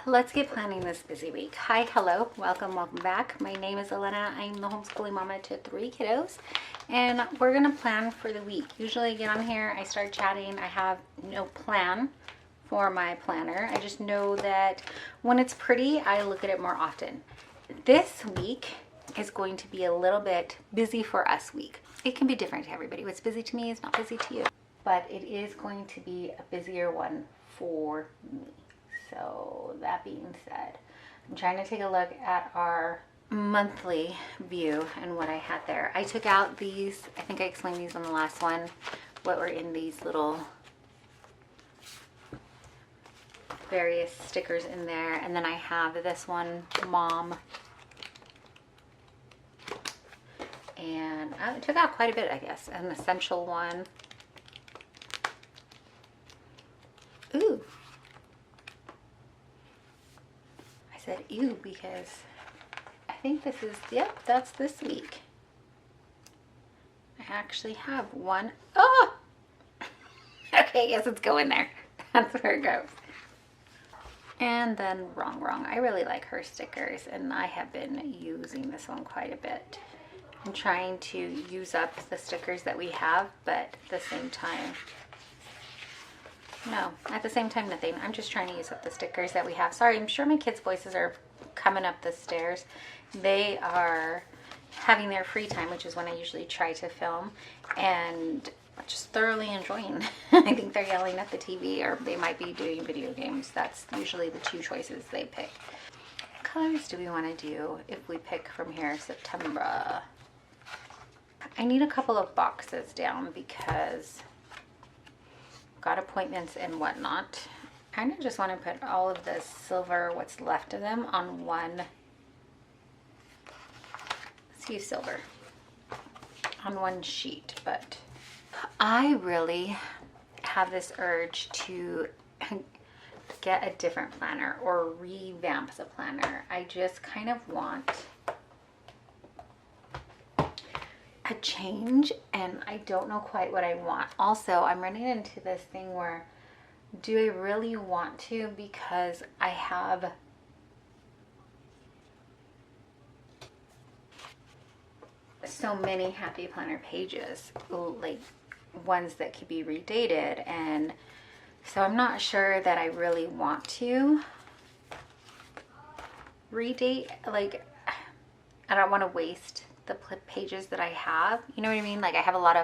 let's get planning this busy week. Hi, hello, welcome back. My name is Elena. I'm the homeschooling mama to 3 kiddos, and we're gonna plan for the week. Usually I get on here, I start chatting. I have no plan for my planner. I just know that when it's pretty, I look at it more often. This week is going to be a little bit busy for us week. It can be different to everybody. What's busy to me is not busy to you, but it is going to be a busier one for me. So that being said, I'm trying to take a look at our monthly view and what I had there. I took out these, I think I explained these on the last one, what were in these little various stickers in there. And then I have this one, Mom. And I took out quite a bit, I guess. An essential one. Ooh. I said ew because I think this is, yep, that's this week. I actually have one. Oh! Okay, yes, it's going there. That's where it goes. And then wrong. I really like her stickers, and I have been using this one quite a bit. I'm trying to use up the stickers that we have, but at the same time, nothing. I'm just trying to use up the stickers that we have. Sorry, I'm sure my kids' voices are coming up the stairs. They are having their free time, which is when I usually try to film, and just thoroughly enjoying. I think they're yelling at the TV, or they might be doing video games. That's usually the two choices they pick. What colors do we want to do if we pick from here? September. I need a couple of boxes down because got appointments and whatnot. I kind of just want to put all of the silver, what's left of them, on one. Let's use silver on one sheet. But I really have this urge to get a different planner or revamp the planner. I just kind of want a change, and I don't know quite what I want. Also, I'm running into this thing where, do I really want to? Because I have so many happy planner pages, like ones that could be redated, and so I'm not sure that I really want to redate. Like, I don't want to waste the pages that I have, you know what I mean? Like, I have a lot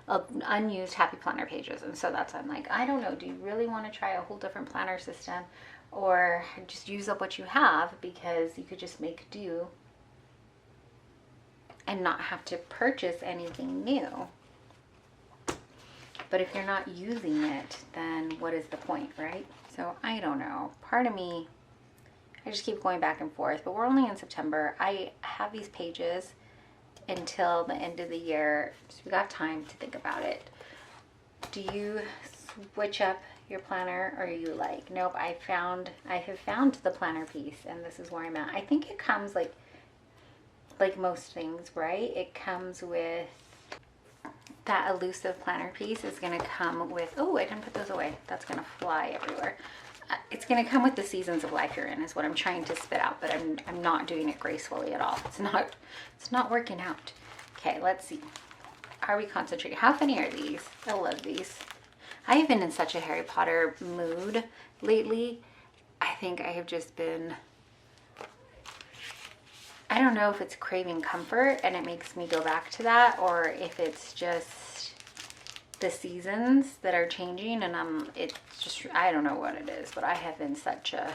of unused happy planner pages, and so that's, I'm like, I don't know, do you really want to try a whole different planner system, or just use up what you have, because you could just make do and not have to purchase anything new. But if you're not using it, then what is the point, right? So I don't know. Part of me, I just keep going back and forth, but we're only in September. I have these pages until the end of the year, so we got time to think about it. Do you switch up your planner, or are you like, nope, I have found the planner piece and this is where I'm at? I think it comes like most things, right? It comes with that elusive planner piece is going to come with, oh, I didn't put those away. That's going to fly everywhere. It's going to come with the seasons of life you're in, is what I'm trying to spit out, but I'm not doing it gracefully at all. It's not working out. Okay, let's see. Are we concentrating? How funny are these? I love these. I have been in such a Harry Potter mood lately. I think I have just been, I don't know if it's craving comfort and it makes me go back to that, or if it's just the seasons that are changing, and it's just, I don't know what it is, but I have been such a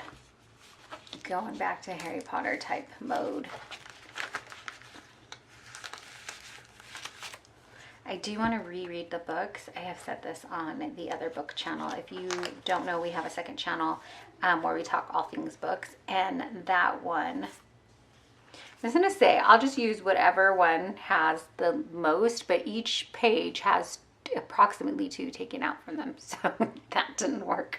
going back to Harry Potter type mode. I do want to reread the books. I have said this on the other book channel. If you don't know, we have a second channel where we talk all things books, and that one, I was gonna say, I'll just use whatever one has the most, but each page has approximately 2 taken out from them, so that didn't work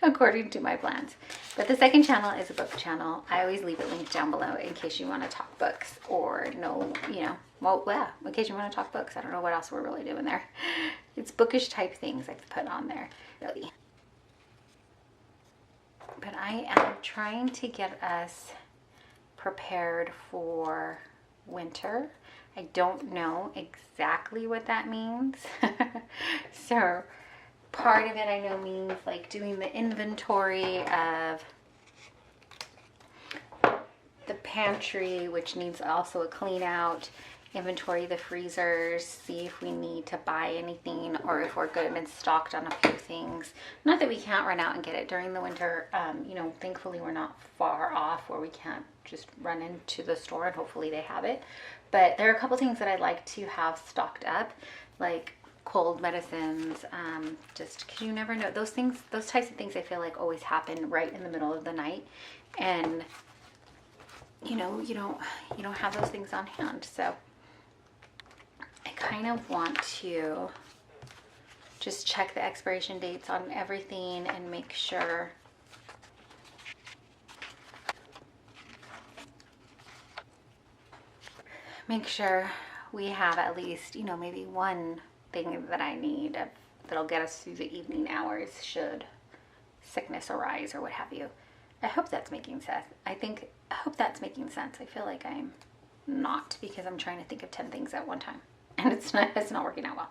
according to my plans. But the second channel is a book channel. I always leave it linked down below in case you want to talk books, or in case you want to talk books. I don't know what else we're really doing there. It's bookish type things I put on there, really. But I am trying to get us prepared for winter. I don't know exactly what that means. So part of it I know means like doing the inventory of the pantry, which needs also a clean out, inventory the freezers, see if we need to buy anything or if we're good and stocked on a few things. Not that we can't run out and get it during the winter. You know, thankfully we're not far off where we can't just run into the store and hopefully they have it. But there are a couple things that I'd like to have stocked up, like cold medicines, just because you never know. Those things, those types of things I feel like always happen right in the middle of the night. And you know, you don't have those things on hand. So I kind of want to just check the expiration dates on everything and make sure we have at least, you know, maybe one thing that I need that'll get us through the evening hours should sickness arise or what have you. I hope that's making sense. I hope that's making sense. I feel like I'm not, because I'm trying to think of 10 things at one time and it's not working out well.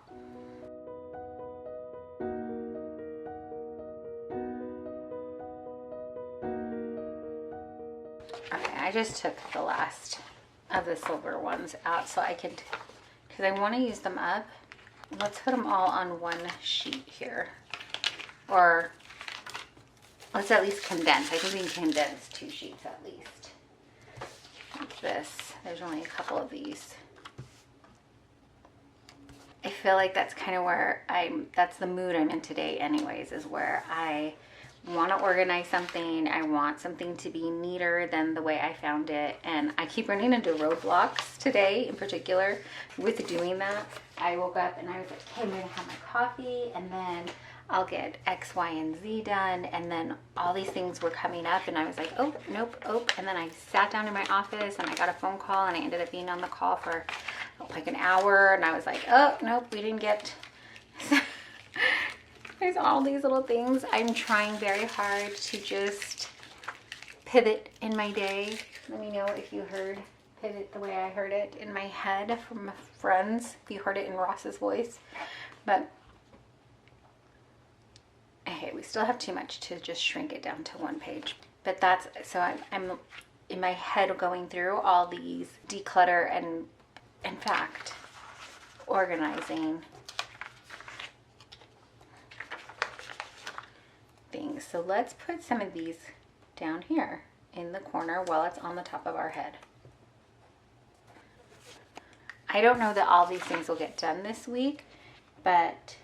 Okay, I just took the last of the silver ones out so I could, because I want to use them up. Let's put them all on one sheet here, or let's at least condense. I think we can condense 2 sheets at least. Like this. There's only a couple of these. I feel like that's kind of where that's the mood I'm in today anyways, is where I want to organize something. I want something to be neater than the way I found it. And I keep running into roadblocks today in particular with doing that. I woke up and I was like, okay, I'm going to have my coffee and then I'll get X, Y, and Z done. And then all these things were coming up and I was like, oh, nope, oh. And then I sat down in my office and I got a phone call and I ended up being on the call for like an hour. And I was like, oh, nope, we didn't get... There's all these little things. I'm trying very hard to just pivot in my day. Let me know if you heard pivot the way I heard it in my head from friends, if you heard it in Ross's voice. But hey, we still have too much to just shrink it down to 1 page. But that's, so I'm in my head going through all these declutter and, in fact, organizing things. So let's put some of these down here in the corner while it's on the top of our head. I don't know that all these things will get done this week, but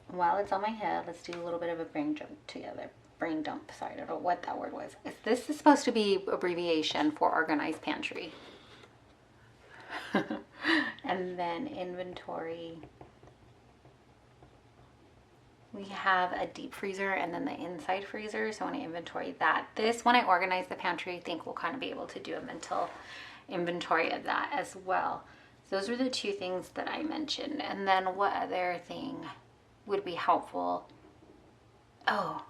while it's on my head, let's do a little bit of a brain jump together. Brain dump, sorry, I don't know what that word was. This is supposed to be abbreviation for organized pantry. And then inventory. We have a deep freezer and then the inside freezer, so I want to inventory that. This, when I organize the pantry, I think we'll kind of be able to do a mental inventory of that as well. So those are the 2 things that I mentioned. And then what other thing would be helpful? Oh,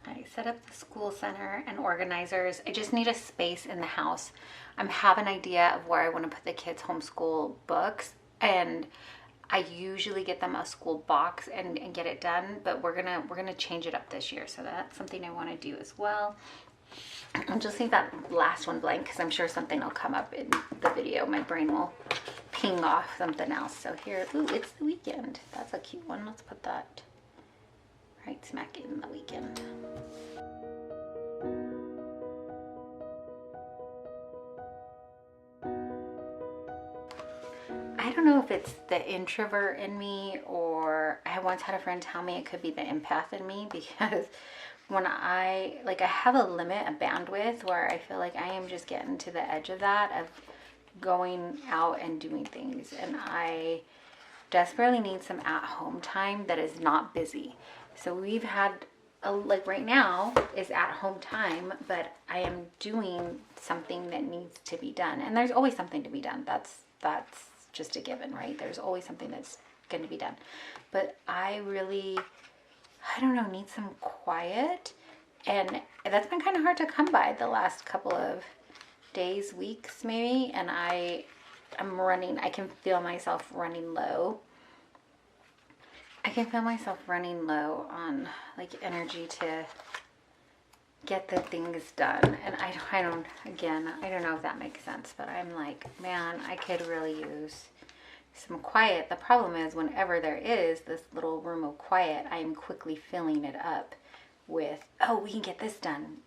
I set up the school center and organizers. I just need a space in the house. I have an idea of where I want to put the kids' homeschool books. And I usually get them a school box and get it done, but we're gonna change it up this year. So that's something I want to do as well. I'll just leave that last one blank because I'm sure something will come up in the video. My brain will ping off something else. So here, ooh, it's the weekend. That's a cute one. Let's put that right smack in the weekend. I don't know if it's the introvert in me, or I once had a friend tell me it could be the empath in me, because when I have a limit, a bandwidth, where I feel like I am just getting to the edge of that, of going out and doing things, and I desperately need some at-home time that is not busy. So we've had like right now is at-home time, but I am doing something that needs to be done, and there's always something to be done. That's just a given, right? There's always something that's going to be done. But I really, I don't know, need some quiet. And that's been kind of hard to come by the last couple of days, weeks maybe. And I'm running, I can feel myself running low. I can feel myself running low on like energy to get the things done. And I don't know if that makes sense, but I'm like, man, I could really use some quiet. The problem is whenever there is this little room of quiet, I am quickly filling it up with, oh, we can get this done.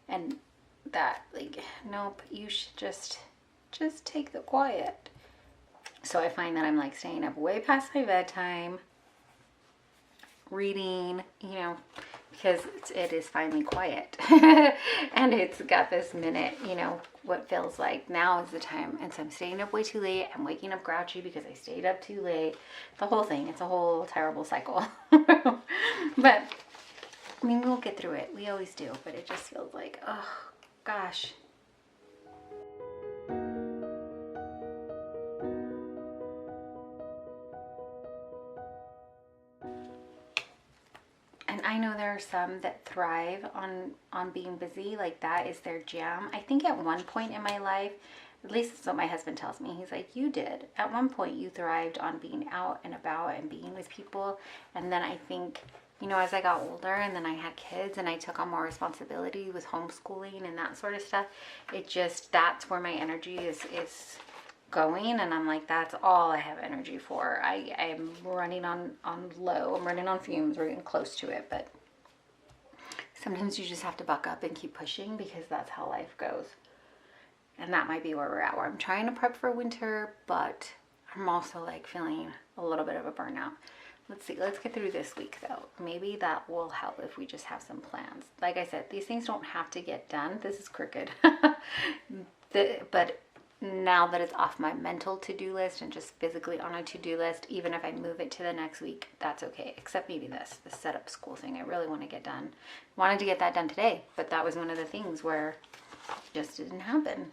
And that, like, nope, you should just take the quiet. So I find that I'm like staying up way past my bedtime, reading, you know, because it is finally quiet. And it's got this minute, you know, what feels like now is the time. And so I'm staying up way too late. I'm waking up grouchy because I stayed up too late. The whole thing, it's a whole terrible cycle. But I mean, we'll get through it. We always do. But it just feels like, oh gosh. I know there are some that thrive on being busy, like that is their jam. I think at one point in my life, at least that's what my husband tells me, he's like, you did. At one point you thrived on being out and about and being with people. And then I think, you know, as I got older and then I had kids and I took on more responsibility with homeschooling and that sort of stuff, it just, that's where my energy is going, and I'm like, that's all I have energy for. I am running on low. I'm running on fumes. We're getting close to it, but sometimes you just have to buck up and keep pushing because that's how life goes. And that might be where we're at, where I'm trying to prep for winter, but I'm also like feeling a little bit of a burnout. Let's see, let's get through this week though. Maybe that will help if we just have some plans. Like I said, these things don't have to get done. This is crooked. But now that it's off my mental to-do list and just physically on a to-do list, even if I move it to the next week, that's okay. Except maybe the setup school thing I really want to get done. Wanted to get that done today, but that was one of the things where it just didn't happen.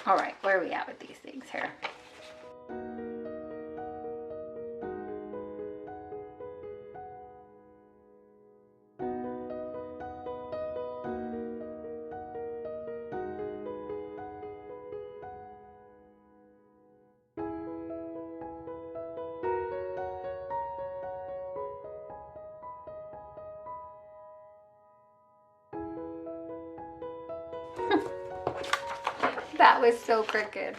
All right, where are we at with these things here? That was so crooked.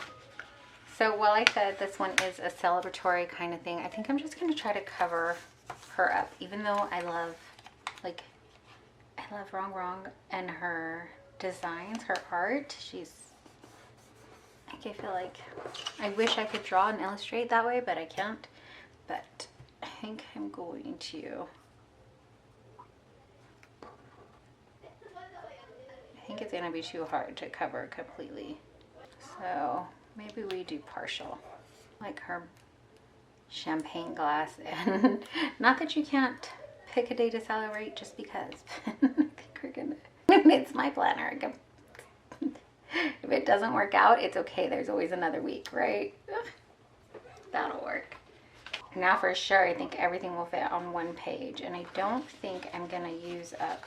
So while I said this one is a celebratory kind of thing, I think I'm just going to try to cover her up, even though I love Wrong and her designs, her art. I feel like I wish I could draw and illustrate that way, but I can't. But I think I'm going to, I think it's going to be too hard to cover completely. So maybe we do partial, like her champagne glass. And not that you can't pick a day to celebrate just because. I think we're gonna, it's my planner. If it doesn't work out, it's okay. There's always another week, right? That'll work. Now for sure, I think everything will fit on one page. And I don't think I'm gonna use up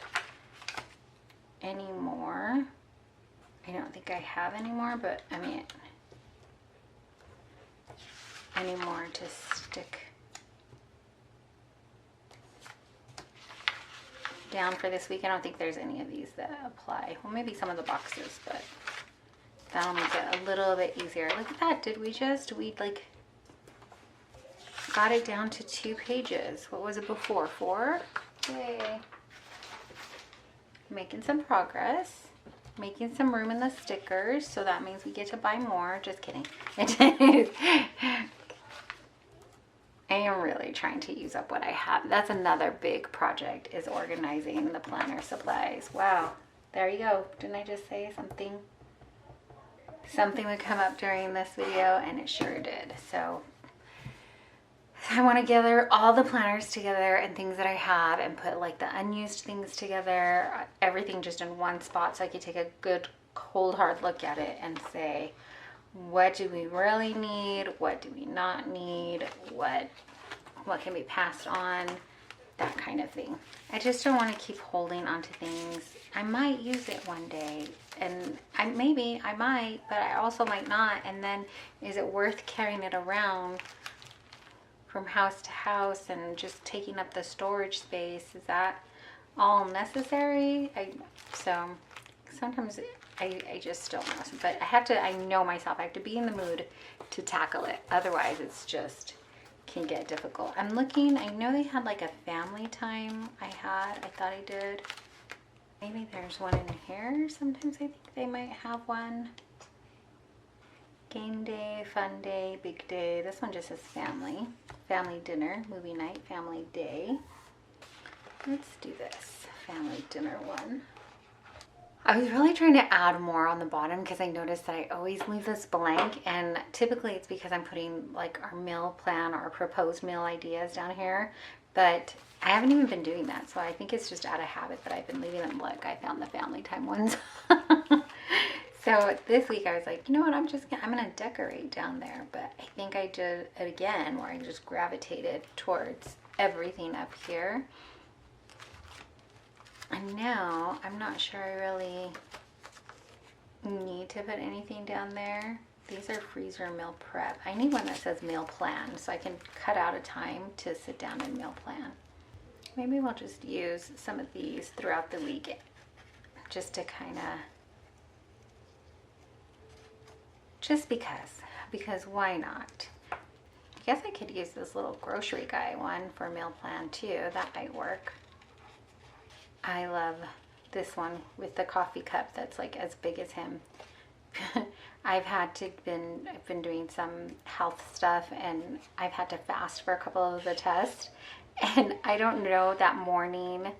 any more. I don't think I have any more, but I mean, any more to stick down for this week. I don't think there's any of these that apply. Well, maybe some of the boxes, but that'll make it a little bit easier. Look at that. We like got it down to 2 pages. What was it before? 4? Yay. Making some progress. Making some room in the stickers, so that means we get to buy more. Just kidding. I am really trying to use up what I have. That's another big project, is organizing the planner supplies. Wow, there you go. Didn't I just say something would come up during this video? And it sure did. So I want to gather all the planners together and things that I have and put like the unused things together, everything just in one spot, so I could take a good cold hard look at it and say, what do we really need? What do we not need? What can be passed on? That kind of thing. I just don't want to keep holding onto things. I might use it one day, and I might, but I also might not. And then is it worth carrying it around from house to house and just taking up the storage space? Is that all necessary? So sometimes I just don't know. But I know myself, I have to be in the mood to tackle it. Otherwise it's just can get difficult. I'm looking, I know they had like a family time I thought I did. Maybe there's one in here. Sometimes I think they might have one. Game day, fun day, big day. This one just says family. Family dinner, movie night, family day. Let's do this family dinner one. I was really trying to add more on the bottom because I noticed that I always leave this blank, and typically it's because I'm putting like our meal plan or our proposed meal ideas down here, but I haven't even been doing that. So I think it's just out of habit that I've been leaving them. Look, I found the family time ones. So this week I was like, you know what, I'm gonna decorate down there. But I think I did it again where I just gravitated towards everything up here. And now I'm not sure I really need to put anything down there. These are freezer meal prep. I need one that says meal plan so I can cut out a time to sit down and meal plan. Maybe we'll just use some of these throughout the week just to kind of, just because why not? I guess I could use this little grocery guy one for meal plan too. That might work. I love this one with the coffee cup that's like as big as him. I've been doing some health stuff, and I've had to fast for a couple of the tests, and I don't know that morning.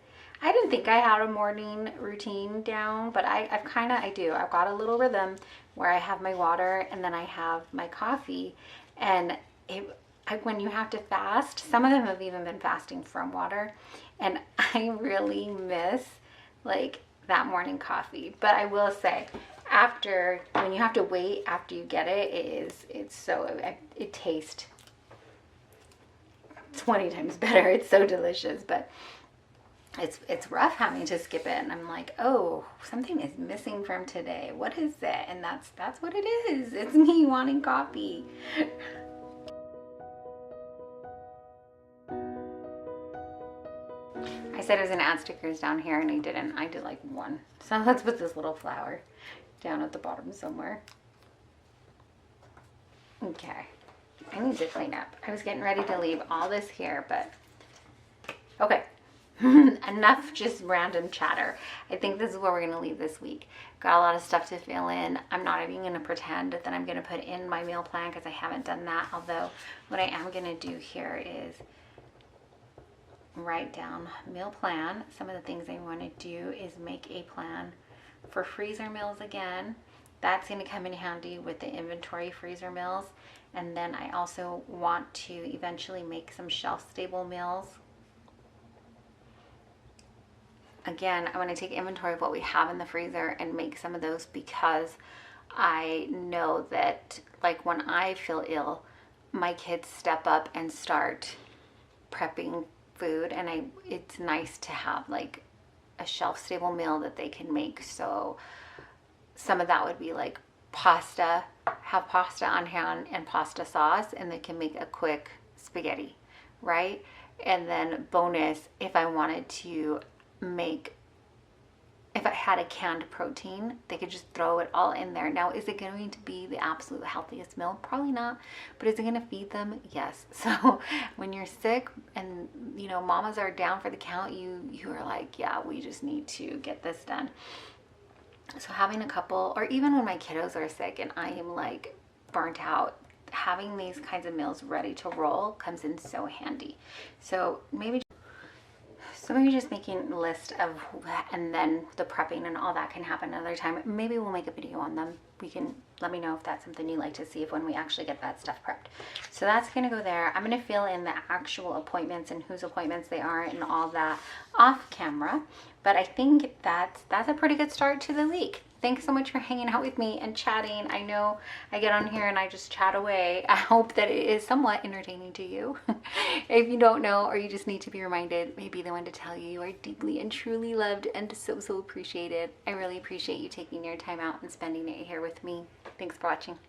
I didn't think I had a morning routine down, but I do. I've got a little rhythm where I have my water and then I have my coffee, and when you have to fast, some of them have even been fasting from water, and I really miss like that morning coffee. But I will say, when you have to wait after you get it, it tastes 20 times better. It's so delicious, but it's rough having to skip it. And I'm like, oh, something is missing from today. What is it? And that's what it is. It's me wanting coffee. I said I was gonna add stickers down here, and I didn't. I did like one. So let's put this little flower down at the bottom somewhere. Okay, I need to clean up. I was getting ready to leave all this here, but okay. Enough just random chatter. I think this is where we're gonna leave this week. Got a lot of stuff to fill in. I'm not even gonna pretend that I'm gonna put in my meal plan because I haven't done that. Although what I am gonna do here is write down meal plan. Some of the things I want to do is make a plan for freezer meals again. That's going to come in handy with the inventory freezer meals. And then I also want to eventually make some shelf stable meals. Again, I want to take inventory of what we have in the freezer and make some of those, because I know that like when I feel ill, my kids step up and start prepping food, and it's nice to have like a shelf stable meal that they can make. So some of that would be like pasta, have pasta on hand and pasta sauce, and they can make a quick spaghetti, right? And then bonus, if I wanted to make, if I had a canned protein, they could just throw it all in there. Now, is it going to be the absolute healthiest meal? Probably not. But is it going to feed them? Yes. So when you're sick and, you know, mamas are down for the count, you are like, yeah, we just need to get this done. So having a couple, or even when my kiddos are sick and I am like burnt out, having these kinds of meals ready to roll comes in so handy. So maybe just making a list of, and then the prepping and all that can happen another time. Maybe we'll make a video on them. We can, let me know if that's something you'd like to see when we actually get that stuff prepped. So that's gonna go there. I'm gonna fill in the actual appointments and whose appointments they are and all that off camera. But I think that's a pretty good start to the week. thanks so much for hanging out with me and chatting. I know I get on here and I just chat away. I hope that it is somewhat entertaining to you. If you don't know, or you just need to be reminded, maybe the one to tell you are deeply and truly loved and so appreciated. I really appreciate you taking your time out and spending it here with me. Thanks for watching.